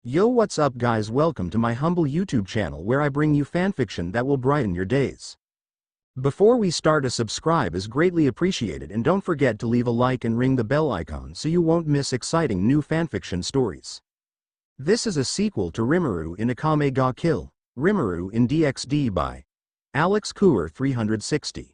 Yo, what's up guys, welcome to my humble YouTube channel where I bring you fanfiction that will brighten your days. Before we start, a subscribe is greatly appreciated, and don't forget to leave a like and ring the bell icon so you won't miss exciting new fanfiction stories. This is a sequel to Rimuru in Akame ga Kill, Rimuru in DXD by alexkuhar360.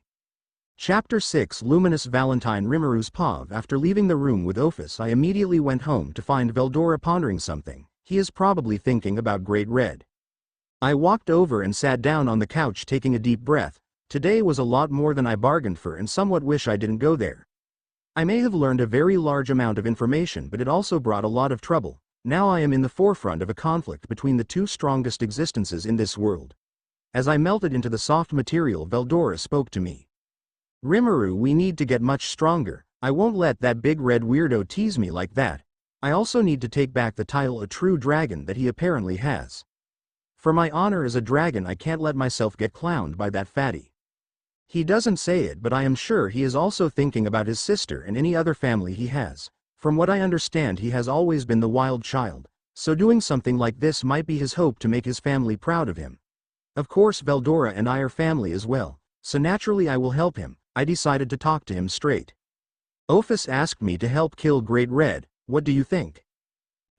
Chapter 6, Luminous Valentine. Rimuru's POV. After leaving the room with Office, I immediately went home to find Veldora pondering something. He is probably thinking about Great Red. I walked over and sat down on the couch, taking a deep breath. Today was a lot more than I bargained for, and somewhat wish I didn't go there. I may have learned a very large amount of information, but it also brought a lot of trouble. Now I am in the forefront of a conflict between the two strongest existences in this world. As I melted into the soft material, Veldora spoke to me. Rimuru, we need to get much stronger. I won't let that big red weirdo tease me like that. I also need to take back the title a true dragon that he apparently has. For my honor as a dragon, I can't let myself get clowned by that fatty. He doesn't say it, but I am sure he is also thinking about his sister and any other family he has. From what I understand, he has always been the wild child, so doing something like this might be his hope to make his family proud of him. Of course, Veldora and I are family as well, so naturally I will help him. I decided to talk to him straight. Office asked me to help kill Great Red. What do you think?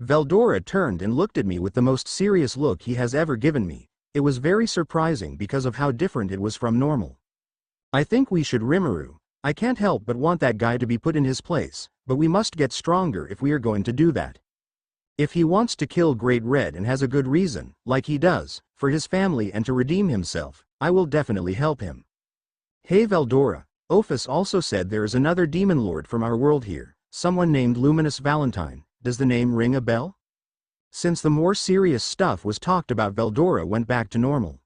Veldora turned and looked at me with the most serious look he has ever given me. It was very surprising because of how different it was from normal. I think we should. Rimuru. I can't help but want that guy to be put in his place, but we must get stronger if we are going to do that. If he wants to kill Great Red and has a good reason, like he does, for his family and to redeem himself, I will definitely help him. Hey Veldora, Office also said there is another demon lord from our world here, someone named Luminous Valentine. Does the name ring a bell? Since the more serious stuff was talked about, Veldora went back to normal.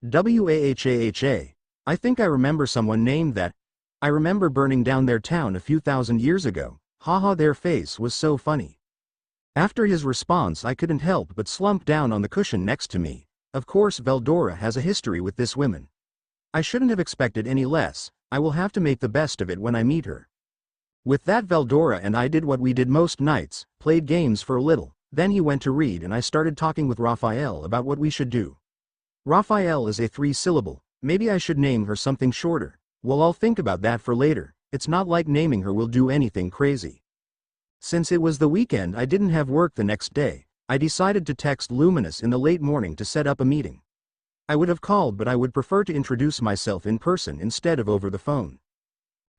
Wahaha. I think I remember someone named that. I remember burning down their town a few thousand years ago. Haha, their face was so funny. After his response, I couldn't help but slump down on the cushion next to me. Of course, Veldora has a history with this woman. I shouldn't have expected any less. I will have to make the best of it when I meet her. With that, Veldora and I did what we did most nights, played games for a little. Then he went to read and I started talking with Raphael about what we should do. Raphael is a 3-syllable. Maybe I should name her something shorter. Well, I'll think about that for later. It's not like naming her will do anything crazy. Since it was the weekend, I didn't have work the next day. I decided to text Luminous in the late morning to set up a meeting. I would have called, but I would prefer to introduce myself in person instead of over the phone.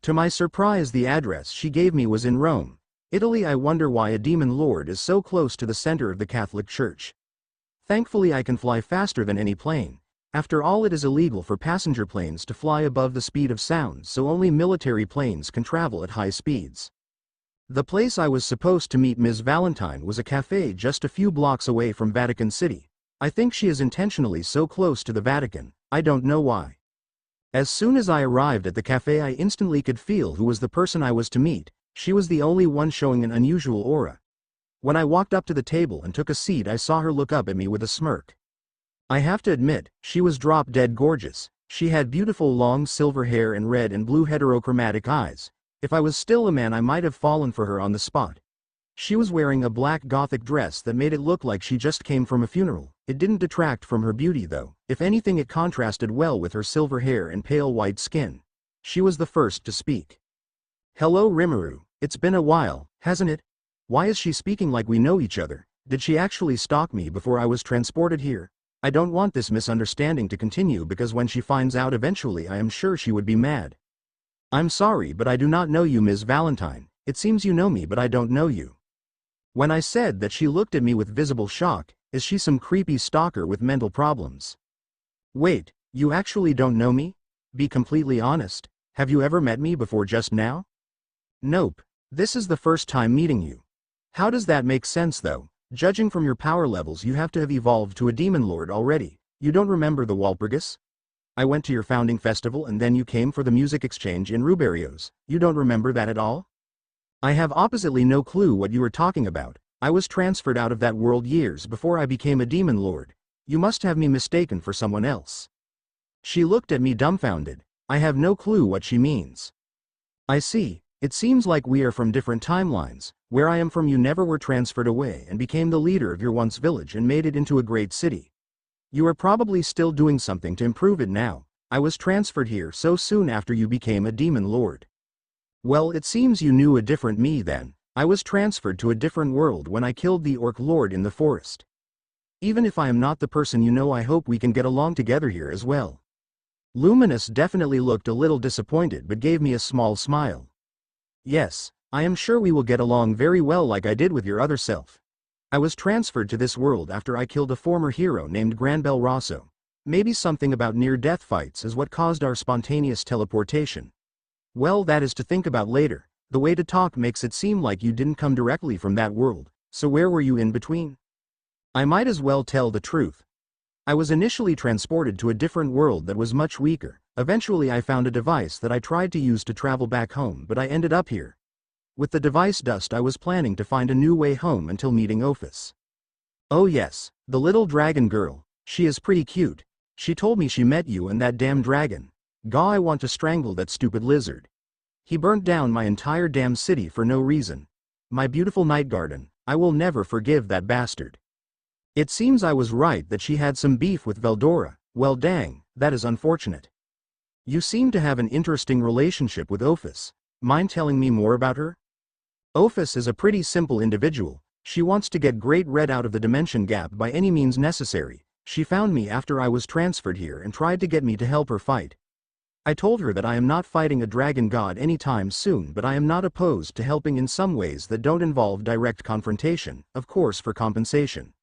To my surprise, the address she gave me was in Rome, Italy. I wonder why a demon lord is so close to the center of the Catholic Church. Thankfully, I can fly faster than any plane. After all, it is illegal for passenger planes to fly above the speed of sound, so only military planes can travel at high speeds. The place I was supposed to meet Ms. Valentine was a cafe just a few blocks away from Vatican City. I think she is intentionally so close to the Vatican. I don't know why. As soon as I arrived at the cafe, I instantly could feel who was the person I was to meet. She was the only one showing an unusual aura. When I walked up to the table and took a seat, I saw her look up at me with a smirk. I have to admit, she was drop-dead gorgeous. She had beautiful long silver hair and red and blue heterochromatic eyes. If I was still a man, I might have fallen for her on the spot. She was wearing a black gothic dress that made it look like she just came from a funeral. It didn't detract from her beauty though. If anything, it contrasted well with her silver hair and pale white skin. She was the first to speak. Hello Rimuru, it's been a while, hasn't it? Why is she speaking like we know each other? Did she actually stalk me before I was transported here? I don't want this misunderstanding to continue, because when she finds out eventually, I am sure she would be mad. I'm sorry, but I do not know you, Ms. Valentine. It seems you know me, but I don't know you. When I said that, she looked at me with visible shock. Is she some creepy stalker with mental problems? Wait, you actually don't know me? Be completely honest. Have you ever met me before just now? Nope. This is the first time meeting you. How does that make sense though? Judging from your power levels, you have to have evolved to a demon lord already. You don't remember the Walpurgis? I went to your founding festival and then you came for the music exchange in Ruberio's. You don't remember that at all? I have oppositely no clue what you are talking about. I was transferred out of that world years before I became a demon lord. You must have me mistaken for someone else. She looked at me dumbfounded. I have no clue what she means. I see. It seems like we are from different timelines. Where I am from, you never were transferred away and became the leader of your once village and made it into a great city. You are probably still doing something to improve it now. I was transferred here so soon after you became a demon lord. Well, it seems you knew a different me then. I was transferred to a different world when I killed the orc lord in the forest. Even if I am not the person you know, I hope we can get along together here as well. Luminous definitely looked a little disappointed but gave me a small smile. Yes, I am sure we will get along very well like I did with your other self. I was transferred to this world after I killed a former hero named Granbel Rosso. Maybe something about near-death fights is what caused our spontaneous teleportation. Well, that is to think about later. The way to talk makes it seem like you didn't come directly from that world, so where were you in between? I might as well tell the truth. I was initially transported to a different world that was much weaker. Eventually I found a device that I tried to use to travel back home, but I ended up here. With the device dust, I was planning to find a new way home until meeting Ophis. Oh yes, the little dragon girl. She is pretty cute. She told me she met you and that damn dragon. Gah, I want to strangle that stupid lizard. He burnt down my entire damn city for no reason. My beautiful night garden. I will never forgive that bastard. It seems I was right that she had some beef with Veldora. Well dang, that is unfortunate. You seem to have an interesting relationship with Ophis. Mind telling me more about her? Ophis is a pretty simple individual. She wants to get Great Red out of the dimension gap by any means necessary. She found me after I was transferred here and tried to get me to help her fight. I told her that I am not fighting a dragon god anytime soon, but I am not opposed to helping in some ways that don't involve direct confrontation, of course for compensation.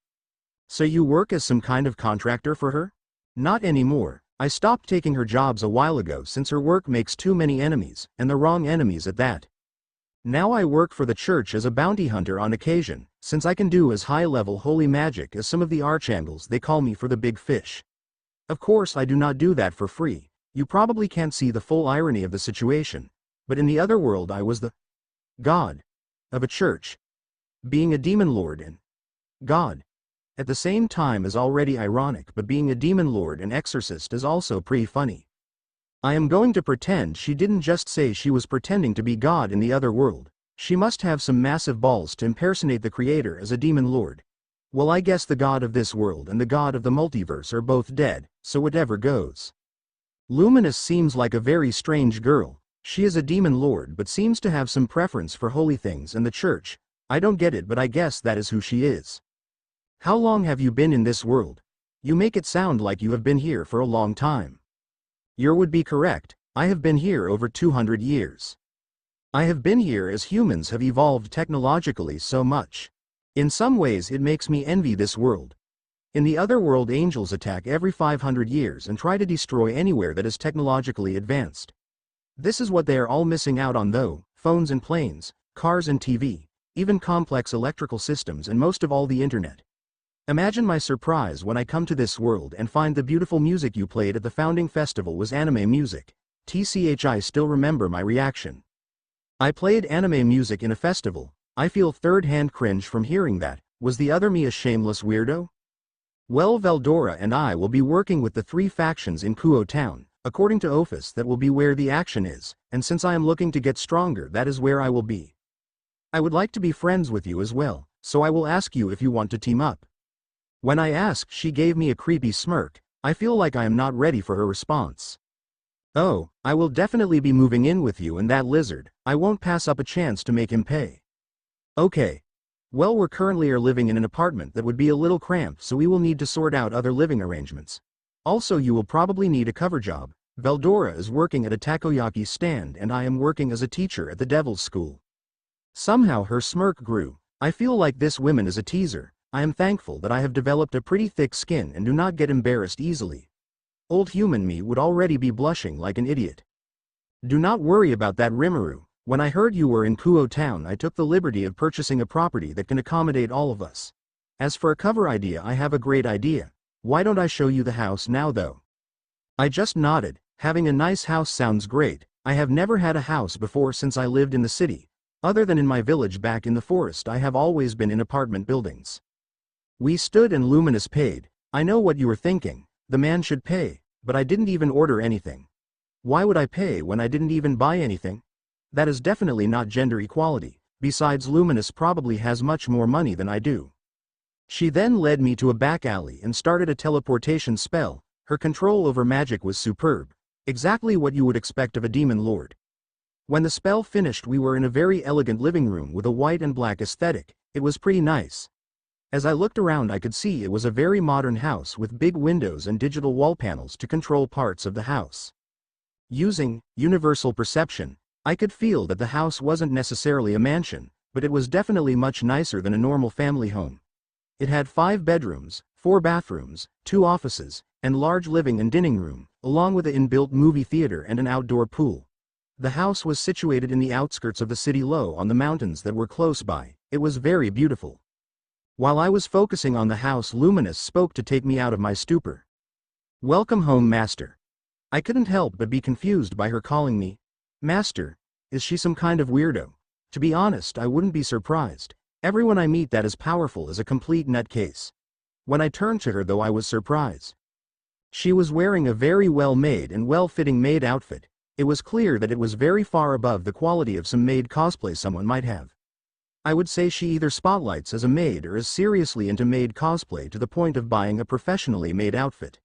So you work as some kind of contractor for her? Not anymore. I stopped taking her jobs a while ago since her work makes too many enemies, and the wrong enemies at that. Now I work for the church as a bounty hunter on occasion, since I can do as high-level holy magic as some of the archangels. They call me for the big fish. Of course I do not do that for free. You probably can't see the full irony of the situation, but in the other world I was the god of a church. Being a demon lord and god at the same time is already ironic, but being a demon lord and exorcist is also pretty funny. I am going to pretend she didn't just say she was pretending to be God in the other world. She must have some massive balls to impersonate the creator as a demon lord. Well, I guess the god of this world and the god of the multiverse are both dead, so whatever goes. Luminous seems like a very strange girl. She is a demon lord but seems to have some preference for holy things and the church. I don't get it, but I guess that is who she is. How long have you been in this world? You make it sound like you have been here for a long time. You would be correct. I have been here over 200 years. I have been here as humans have evolved technologically so much. In some ways it makes me envy this world. In the other world, angels attack every 500 years and try to destroy anywhere that is technologically advanced. This is what they are all missing out on though: phones and planes, cars and TV, even complex electrical systems, and most of all the internet. Imagine my surprise when I come to this world and find the beautiful music you played at the founding festival was anime music. I still remember my reaction. I played anime music in a festival. I feel third-hand cringe from hearing that. Was the other me a shameless weirdo? Well, Veldora and I will be working with the 3 factions in Kuo Town. According to Ophis, that will be where the action is, and since I am looking to get stronger, that is where I will be. I would like to be friends with you as well, so I will ask you if you want to team up. When I asked, she gave me a creepy smirk. I feel like I am not ready for her response. Oh, I will definitely be moving in with you and that lizard. I won't pass up a chance to make him pay. Okay. Well, we're currently living in an apartment that would be a little cramped, so we will need to sort out other living arrangements. Also, you will probably need a cover job. Veldora is working at a takoyaki stand and I am working as a teacher at the Devil's School. Somehow her smirk grew. I feel like this woman is a teaser. I am thankful that I have developed a pretty thick skin and do not get embarrassed easily. Old human me would already be blushing like an idiot. Do not worry about that, Rimuru. When I heard you were in Kuo Town, I took the liberty of purchasing a property that can accommodate all of us. As for a cover idea, I have a great idea. Why don't I show you the house now though? I just nodded. Having a nice house sounds great. I have never had a house before since I lived in the city. Other than in my village back in the forest, I have always been in apartment buildings. We stood and Luminous paid. I know what you were thinking. The man should pay, but I didn't even order anything. Why would I pay when I didn't even buy anything? That is definitely not gender equality. Besides, Luminous probably has much more money than I do. She then led me to a back alley and started a teleportation spell. Her control over magic was superb. Exactly what you would expect of a demon lord. When the spell finished, we were in a very elegant living room with a white and black aesthetic. It was pretty nice. As I looked around, I could see it was a very modern house with big windows and digital wall panels to control parts of the house. Using universal perception, I could feel that the house wasn't necessarily a mansion, but it was definitely much nicer than a normal family home. It had 5 bedrooms, 4 bathrooms, 2 offices, and large living and dining room, along with an inbuilt movie theater and an outdoor pool. The house was situated in the outskirts of the city, low on the mountains that were close by. It was very beautiful. While I was focusing on the house, Luminous spoke to take me out of my stupor. "Welcome home, Master." I couldn't help but be confused by her calling me Master. Is she some kind of weirdo? To be honest, I wouldn't be surprised. Everyone I meet that is powerful is a complete nutcase. When I turned to her, though, I was surprised. She was wearing a very well-made and well-fitting maid outfit. It was clear that it was very far above the quality of some maid cosplay someone might have. I would say she either spotlights as a maid or is seriously into maid cosplay to the point of buying a professionally made outfit.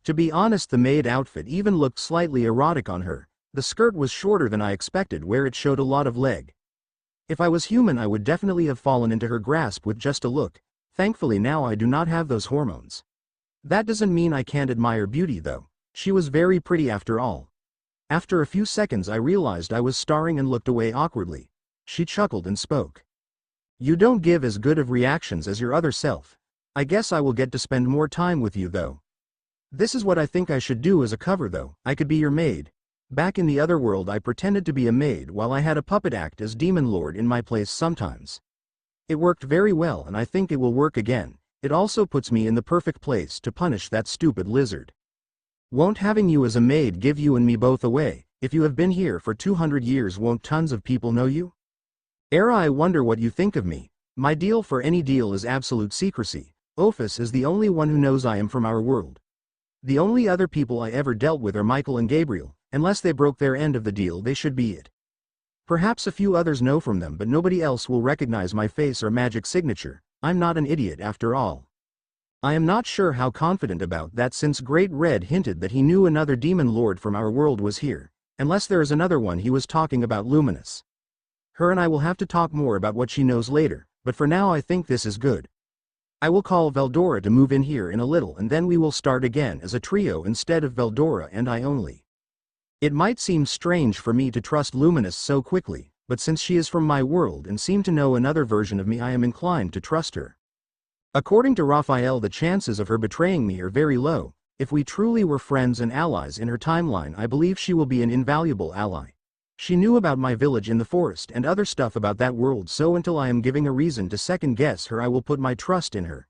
To be honest, the maid outfit even looked slightly erotic on her. The skirt was shorter than I expected, where it showed a lot of leg. If I was human, I would definitely have fallen into her grasp with just a look. Thankfully now I do not have those hormones. That doesn't mean I can't admire beauty though. She was very pretty after all. After a few seconds I realized I was staring and looked away awkwardly. She chuckled and spoke. "You don't give as good of reactions as your other self. I guess I will get to spend more time with you though. This is what I think I should do as a cover though. I could be your maid. Back in the other world I pretended to be a maid while I had a puppet act as Demon Lord in my place sometimes. It worked very well and I think it will work again. It also puts me in the perfect place to punish that stupid lizard. Won't having you as a maid give you and me both away? If you have been here for 200 years, won't tons of people know you? I wonder what you think of me. My deal for any deal is absolute secrecy. Ophis is the only one who knows I am from our world. The only other people I ever dealt with are Michael and Gabriel. Unless they broke their end of the deal, they should be it. Perhaps a few others know from them, but nobody else will recognize my face or magic signature. I'm not an idiot after all. I am not sure how confident about that, since Great Red hinted that he knew another demon lord from our world was here. Unless there is another one, he was talking about Luminous. Her and I will have to talk more about what she knows later, but for now I think this is good. I will call Veldora to move in here in a little, and then we will start again as a trio instead of Veldora and I only. It might seem strange for me to trust Luminous so quickly, but since she is from my world and seemed to know another version of me, I am inclined to trust her. According to Raphael, the chances of her betraying me are very low. If we truly were friends and allies in her timeline, I believe she will be an invaluable ally. She knew about my village in the forest and other stuff about that world, so until I am giving a reason to second guess her, I will put my trust in her.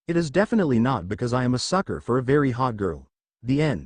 It is definitely not because I am a sucker for a very hot girl. The end.